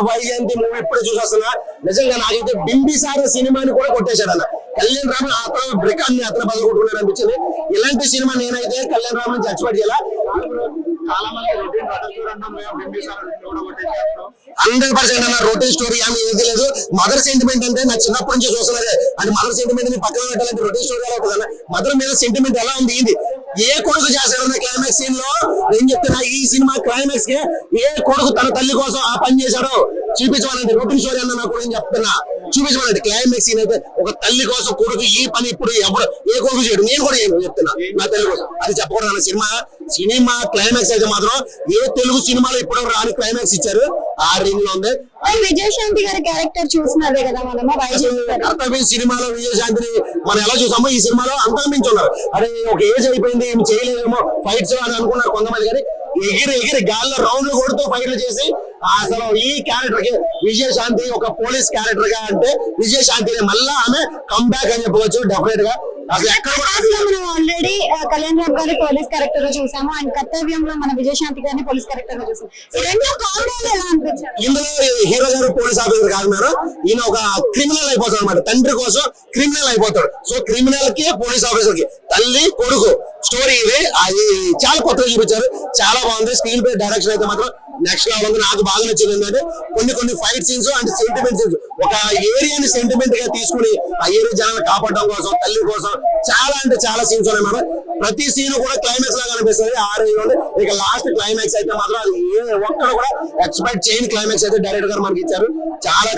Vyjayanthi movie ఇప్పుడు చూసొస్తున్నా. నిజంగా నాకైతే బింబిసార సినిమాని కూడా కొట్టేశాడు అన్న. కళ్యాణ్ రామ్ అతను బ్రికాన్ని అతను బదులు కొట్టుకున్నాడు అనిపించింది. ఇలాంటి సినిమా నేనైతే కళ్యాణ్ రామ్ నుంచి ఎక్స్పెక్ట్ చేయాల. 100% అన్న రొటీన్ స్టోరీ ఏమి ఏది లేదు. మదర్ సెంటిమెంట్ అంటే నా చిన్నప్పటి నుంచి చూస్తున్నదే. అంటే మదర్ సెంటిమెంట్ ని పక్కన పెట్టాలంటే రొటీన్ స్టోరీ ఎలా ఉంటుంది. మదర్ మీద సెంటిమెంట్ ఎలా ఉంది ఇది ఏ కొడుకు చేశాడన్న క్లైమాక్స్ సీన్ లో నేను చెప్తున్నా. ఈ సినిమా క్లైమాక్స్ కి ఏ కొడుకు తన తల్లి కోసం ఆ పని చేశాడో చూపించమనండి. రొటీన్ స్టోరీ అన్న నాకు నేను చెప్తున్నా చూపించమనండి. క్లైమాక్స్ సీన్ అయితే ఒక తల్లి కోసం కొడుకు ఈ పని ఇప్పుడు ఎప్పుడు ఏ కొడుకు చేయడు. నేను కూడా చెప్తున్నా నా తల్లి కోసం. అది చెప్పకూడదు అన్న. సినిమా క్లైమాక్స్ అయితే మాత్రం ఏ తెలుగు సినిమాలో ఇప్పుడు రాని క్లైమాక్స్ ఇచ్చారు. ఆ రేంజ్ లో ఉంది. విజయశాంతి గారి క్యారెక్టర్ చూసినదే కదా మనము. కర్తవ్యం సినిమాలో విజయశాంతిని మనం ఎలా చూసామో ఈ సినిమాలో అంతకు మించి ఉన్నారు. అరే ఒక ఏజ్ అయిపోయింది ఏం చేయలేదేమో ఫైట్స్ అని అనుకున్నారు కొంతమంది. కానీ ఎగిరి గాల్లో రౌండ్లు కొడుతూ ఫైట్లు చేసి అసలు ఈ క్యారెక్టర్ కి విజయశాంతి ఒక పోలీస్ క్యారెక్టర్ గా అంటే విజయశాంతి మళ్ళా ఆమె కంబ్యాక్ అని చెప్పవచ్చు డెఫినెట్ గా. అసలు ఎక్కడ మనం ఆల్రెడీ కళ్యాణ్ రామ్ గారి పోలీస్ క్యారెక్టర్ లో చూసాము అండ్ కర్తవ్యంలో మన విజయశాంతి గారిని పోలీస్ క్యారెక్టర్ లో చూసాము. రెండు కాంబోలు ఎలా అనిపించారు? ఇందులో హీరో గారు పోలీస్ ఆఫీసర్ కాదు మేడం. ఈయన ఒక క్రిమినల్ అయిపోతాడు అనమాట. తండ్రి కోసం క్రిమినల్ అయిపోతాడు. సో క్రిమినల్ కి పోలీస్ ఆఫీసర్ కి తల్లి కొడుకు స్టోరీ ఇది. అది చాలా కొత్తగా చూపించారు. చాలా బాగుంది. స్క్రీన్ ప్లే డైరెక్షన్ అయితే మాత్రం నెక్స్ట్ లెవెల్ ఉంది. నాకు బాగా నచ్చింది ఏంటంటే కొన్ని fight scenes and sentiment scenes ఒక ఏరియాని సెంటిమెంట్ గా తీసుకుని ఆ ఏరియా జనాలను కాపాడడం కోసం తల్లి కోసం చాలా అంటే చాలా సీన్స్ ఉన్నాయి మేడం. ప్రతి సీన్ కూడా క్లైమాక్స్ లాగా అనిపిస్తుంది. ఆ రేంజ్ లో ఇక లాస్ట్ క్లైమాక్స్ అయితే మాత్రం అది ఒక్కడ కూడా ఎక్స్పెక్ట్ చేయని క్లైమాక్స్ అయితే డైరెక్టర్ గారు మనకి ఇచ్చారు. చాలా